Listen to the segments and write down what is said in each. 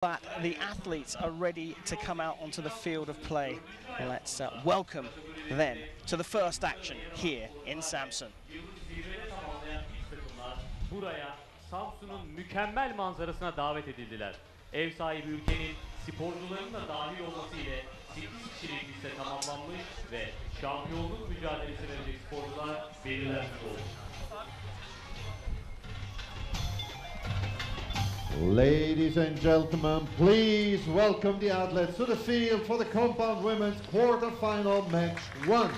But the athletes are ready to come out onto the field of play. Let's welcome then to the first action here in Samsun. Buraya Samsun'un mükemmel manzarasına davet edildiler. Ev sahibi ülkenin sporcularının da dahil olması ile 8 kişilik liste tamamlanmış ve şampiyonluk mücadelesi verecek sporcular belirlenmiş oldu. Ladies and gentlemen, please welcome the athletes to the field for the compound women's quarterfinal match 1.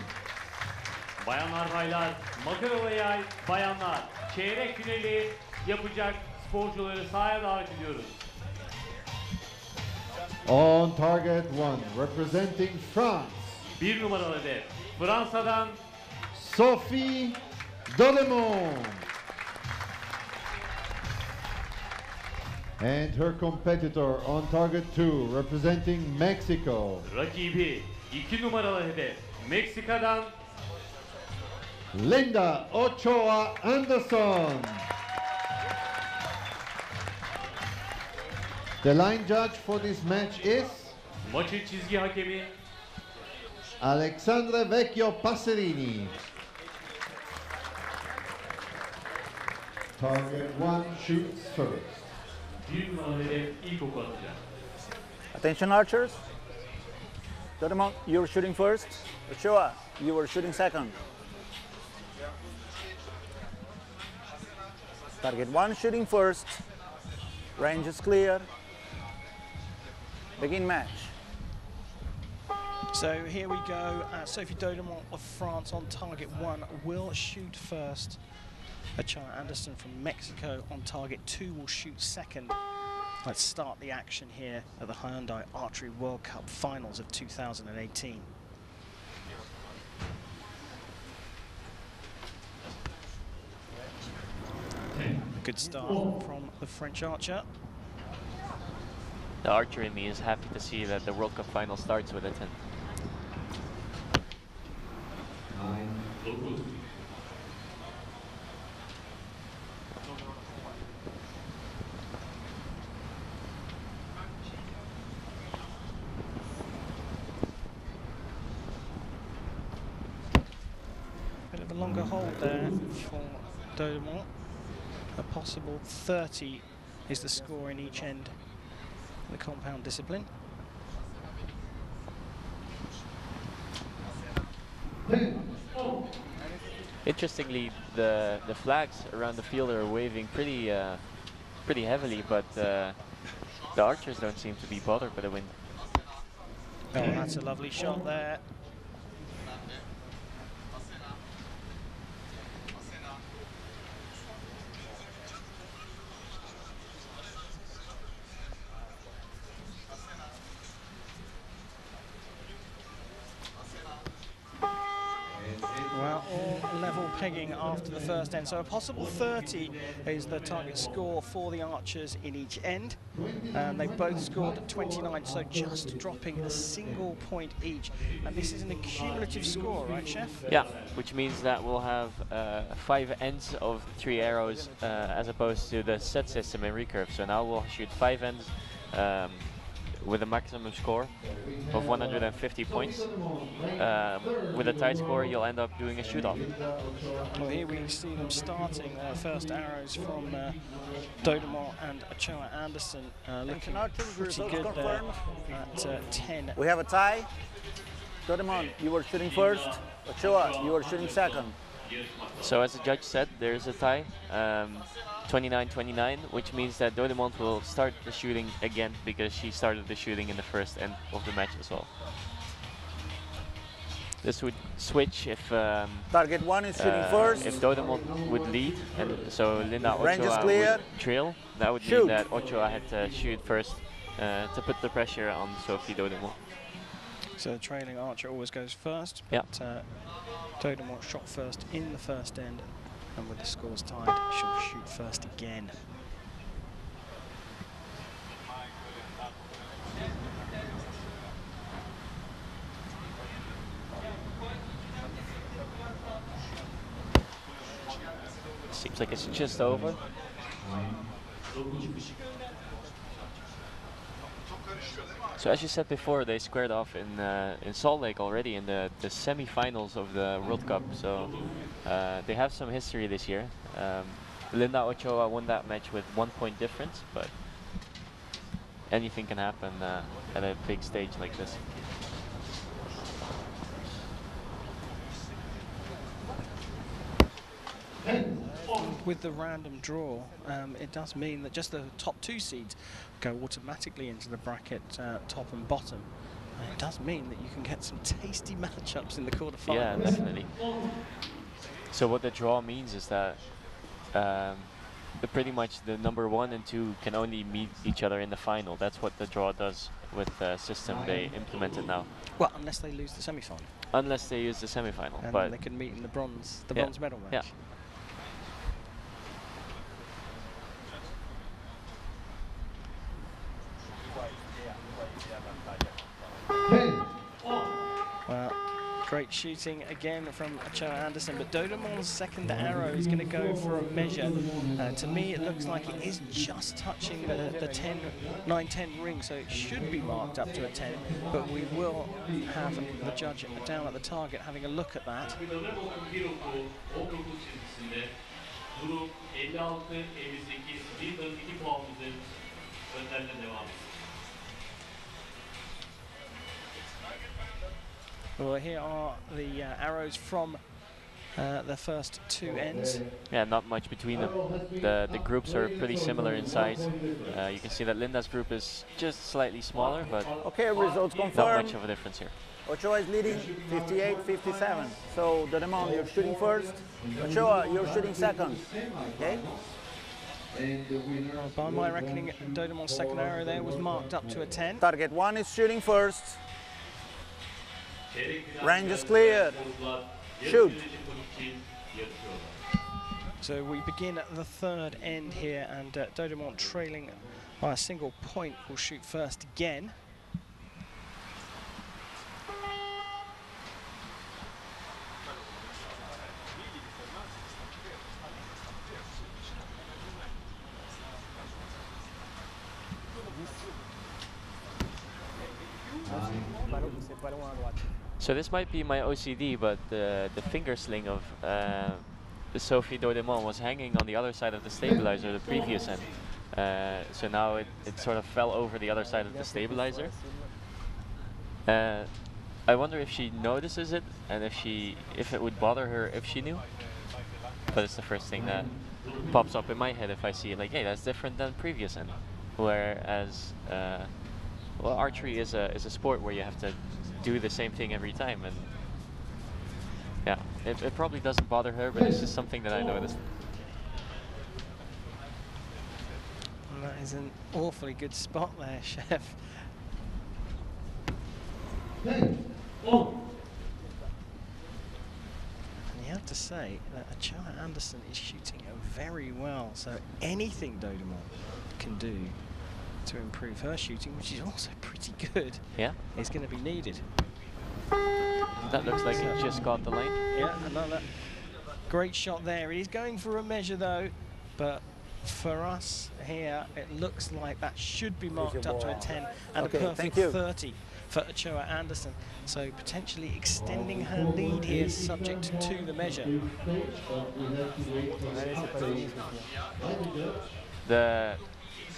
Bayanlar baylar, makara ve yay bayanlar çeyrek finali yapacak sporcuları sahaya davet ediyoruz. On target 1, representing France, Bir numaralı hedef Fransa'dan Sophie Dodemont. And her competitor on target 2, representing Mexico, rakibi 2 numaralı hedef Meksika'dan Linda Ochoa-Anderson. The line judge for this match is maçın çizgi hakemi Alexandre Vecchio Passerini. Target 1 shoots first. Bir numaralı hedef ilk oku atacak. Attention archers. Dodemont, you were shooting first. Ochoa, you were shooting second. Target 1 shooting first. Range is clear. Begin match. So here we go. Sophie Dodemont of France on target 1 will shoot first. Ochoa-Anderson from Mexico on target 2 will shoot second. Let's start the action here at the Hyundai Archery World Cup Finals of 2018. Good start from the French archer. The archer in me is happy to see that the World Cup final starts with a 10. Bit of a longer hold there for Dodemont. A possible 30 is the score in each end of the compound discipline. Interestingly, the flags around the field are waving pretty heavily, but the archers don't seem to be bothered by the wind. Oh, that's a lovely shot there. Well, all level pegging after the first end. So a possible 30 is the target score for the archers in each end. They both scored 29, so just dropping a single point each. And this is an accumulative score, right, Chef? Yeah, which means that we'll have 5 ends of 3 arrows as opposed to the set system in recurve. So now we'll shoot 5 ends with a maximum score of 150 points. With a tight score, you'll end up doing a shoot-off. Well, here we see them starting their first arrows from Dodemont and Ochoa-Anderson, looking pretty good there at 10. We have a tie. Dodemont, you were shooting first. Ochoa, you were shooting second. So as the judge said, there's a tie. 29-29, which means that Dodemont will start the shooting again because she started the shooting in the first end of the match as well. This would switch if Target 1 is shooting first. If Dodemont would lead, and so Linda Range is Ochoa clear. would trail, that would mean that Ochoa had to shoot first to put the pressure on Sophie Dodemont. So the trailing archer always goes first, Yeah. but Dodemont shot first in the first end. And with the scores tied, she'll shoot first again. Seems like it's just over. So as you said before, they squared off in Salt Lake already in the semi-finals of the World Cup. So they have some history this year. Linda Ochoa won that match with 1 point difference, but anything can happen at a big stage like this. With the random draw, it does mean that just the top 2 seeds go automatically into the bracket, top and bottom. And it does mean that you can get some tasty matchups in the quarterfinals. Yeah, definitely. So what the draw means is that pretty much the number 1 and 2 can only meet each other in the final. That's what the draw does with the system they implemented now. Well, unless they lose the semi-final. Unless they use the semi-final, And but they can meet in the bronze medal match. Yeah. Well, great shooting again from Ochoa-Anderson, but Dodemont's second arrow is going to go for a measure. To me, it looks like it is just touching the 9-10 ring, so it should be marked up to a 10, but we will have the judge down at the target having a look at that. Well, here are the arrows from the first 2 ends. Yeah, not much between them. The groups are pretty similar in size. You can see that Linda's group is just slightly smaller, but Okay, results not confirmed. much of a difference here. Ochoa is leading 58-57. So Dodemont, you're shooting first. Ochoa, you're shooting second. Okay? Well, by my reckoning, Dodemont's second arrow there was marked up to a 10. Target 1 is shooting first. Range is clear. Shoot. So we begin at the 3rd end here, and Dodemont trailing by a single point will shoot first again. So this might be my OCD, but the finger sling of the Sophie Dodemont was hanging on the other side of the stabilizer the previous end. So now it sort of fell over the other side of the stabilizer. I wonder if she notices it and if it would bother her if she knew. But it's the first thing that pops up in my head if I see it, like, hey, that's different than previous end. Whereas, well, archery is a sport where you have to do the same thing every time, and yeah, it probably doesn't bother her, but it's just something that I noticed. And that is an awfully good spot there, Chef. And you have to say that Ochoa-Anderson is shooting very well, so anything Dodemont can do to improve her shooting, which is also pretty good, is going to be needed. That looks like it just got the lane. Yeah, another great shot there. It is going for a measure though, but for us here, it looks like that should be marked up to a 10 and a perfect 30 for Ochoa-Anderson. So potentially extending her lead here, subject to the measure. The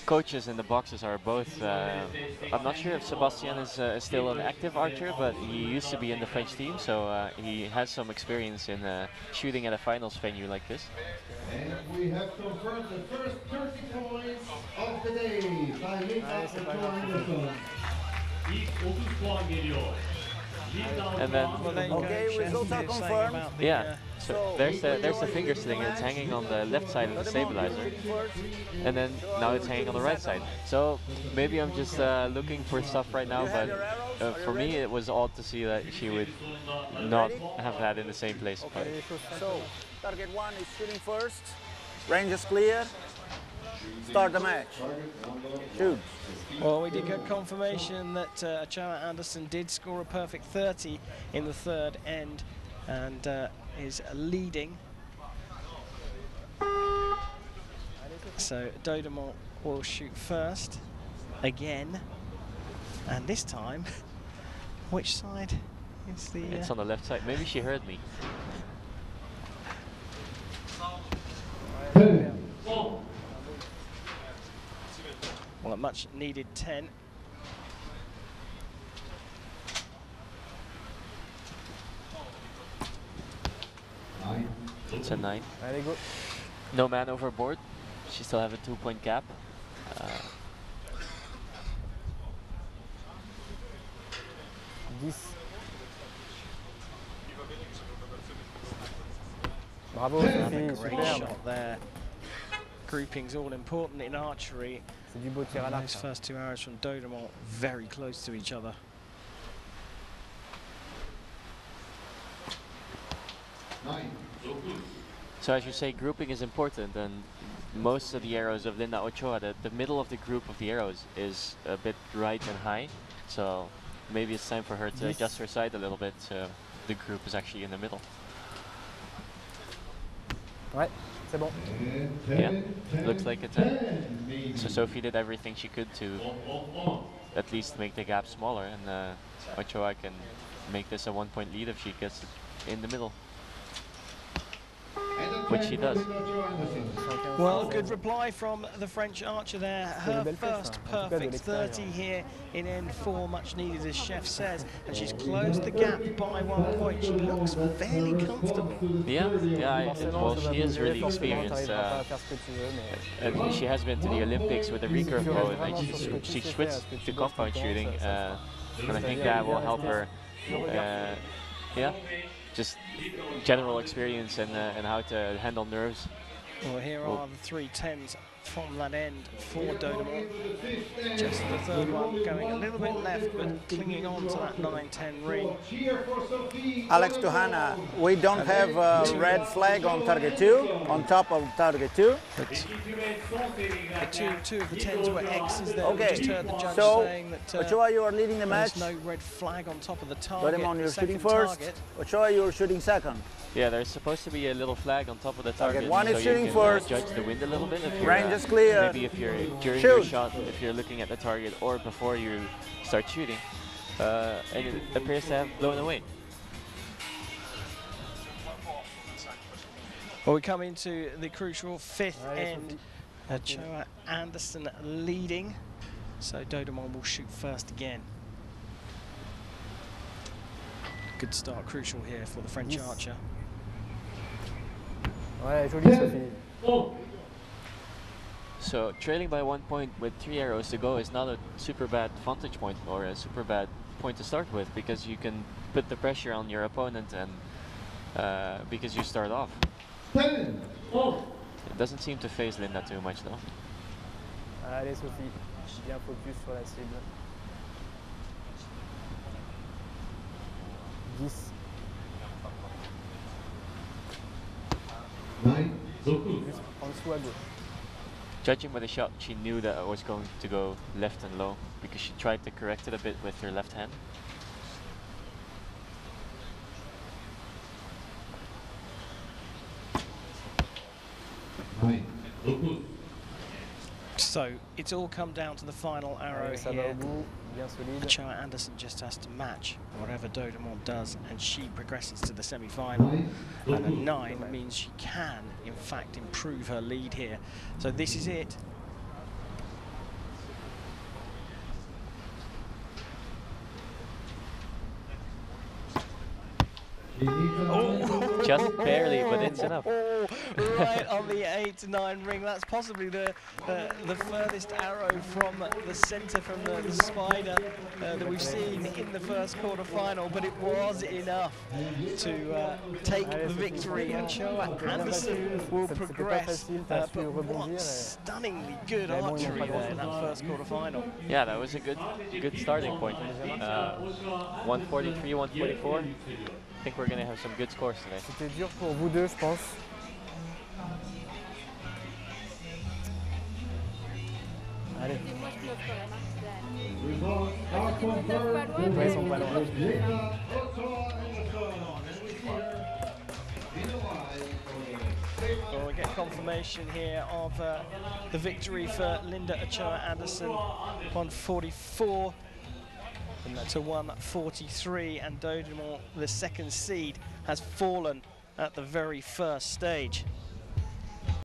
coaches in the boxes are both, I'm not sure if Sebastian is still an active archer, but he used to be in the French team, so he has some experience in shooting at a finals venue like this. And we have confirmed the first 30 points of the day by Linda Ochoa-Anderson. And then, okay, results are confirmed. Yeah, so there's the finger sling. It's hanging on the left side of the stabilizer, and then now it's hanging on the right side. So maybe I'm just looking for stuff right now, but for me it was odd to see that she would not have that in the same place. Okay, so target 1 is shooting first. Range is clear. Start the match. Shoot. Well, we did get confirmation that Ochoa-Anderson did score a perfect 30 in the 3rd end and is leading. So Dodemont will shoot first again. And this time, which side is the... It's on the left side. Maybe she heard me. Well, a much needed 10. It's a 9. Allez, go. No man overboard. She still have a 2-point gap. Bravo, Another Sophie, great superbe. shot there. Grouping's all important in archery. C'est du beau tir à l'arc. Those first 2 arrows from Dodemont very close to each other. So as you say, grouping is important, and most of the arrows of Linda Ochoa, the middle of the group of the arrows is a bit right and high. So maybe it's time for her to adjust her sight a little bit. So the group is actually in the middle. Ouais, c'est bon. Yeah, looks like a 10. So Sophie did everything she could to at least make the gap smaller, and Ochoa can make this a 1-point lead if she gets it in the middle, which she does. Well, good reply from the French archer there. Her first perfect 30 here in N4, much needed, as Chef says, and she's closed the gap by 1 point. She looks fairly comfortable. Yeah, well, she is really experienced. And she has been to the Olympics with the recurve bow, and she switched to compound shooting, and I think that will help her. Yeah, just general experience and how to handle nerves. Well, here are the 3 10s from that end for Dodemont. Just the third one going a little bit left, but clinging on to that 9-10 ring. Alex to Hannah, we don't have a red flag on target 2, on top of target 2. The two of the 10s were X's there. Okay, We just heard the judge so saying that Ochoa, you are leading the match. there's no red flag on top of the target. Dodemont, you're shooting second first. target. Ochoa, you're shooting second. Yeah, there's supposed to be a little flag on top of the target, one is so shooting you can first. judge the wind a little bit. If you're, Range is clear. Maybe if you're during your Shoot. shot, if you're looking at the target, or before you start shooting, and it appears to have blown away. Well, we come into the crucial 5th end. Ochoa-Anderson leading, so Dodemont will shoot first again. Good start, crucial here for the French archer. Ouais, joli, Sophie. So trailing by 1 point with 3 arrows to go is not a super bad vantage point or a super bad point to start with, because you can put the pressure on your opponent, and because you start off. It doesn't seem to phase Linda too much though. Allez, Sophie, bien focus sur la cible. 10. Juste en dessous à gauche. Judging by the shot, she knew that it was going to go left and low, because she tried to correct it a bit with her left hand. So it's all come down to the final arrow Allez, ça va here. au bout, bien solide. Ochoa-Anderson just has to match whatever Dodemont does, and she progresses to the semi-final. And a 9 means she can, in fact, improve her lead here. So this is it. Oh, just barely, but it's enough. Right on the 8-9 ring. That's possibly the furthest arrow from the centre, from the spider that we've seen in the first quarter-final, but it was enough to take the victory. And Ochoa-Anderson will progress, but what stunningly good archery there in that first quarter-final. Yeah, that was a good starting point. 143, 144. I think we're going to have some good scores today. C'était dur pour vous deux, je pense. Allez. Ouais, ils sont pas loin. Well, we get confirmation here of the victory for Linda Ochoa-Anderson, 144. to 143, and Dodemont, the second seed, has fallen at the very first stage.